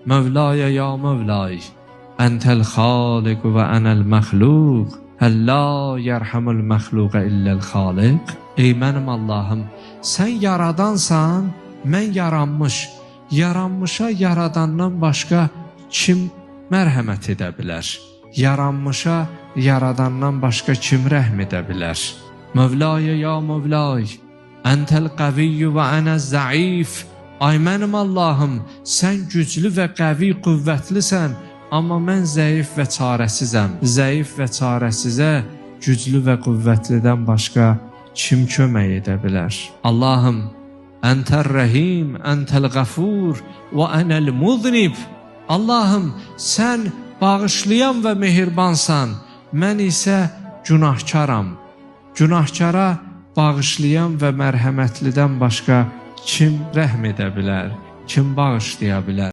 Mevlaya ya Mevlay, Entel Halik ve enel məxluq, Həlla yərhamul məxluqa illəl xaliq. Ey mənim Allahım, sən yaradansan, mən yaranmış. Yaranmışa yaradandan başqa kim mərhəmət edə bilər? Yaranmışa yaradandan başqa kim rəhm edə bilər? Mevlaya ya Mevlay, Entel qaviyyü və ənəz zəif. Ay mənim Allahım, sən güclü və qəvi, qüvvətlisən, amma mən zəif və çarəsizəm. Zəif və çarəsizə güclü və qüvvətlidən başqa kim kömək edə bilər? Allahım, Entər-Rəhim, Entəl-Qəfur və ənəl-Muznib. Allahım, sən bağışlayan və mehribansan, mən isə günahkaram. Günahkara bağışlayan və mərhəmətlidən başqa kim rəhm edə bilər, kim bağışlaya bilər?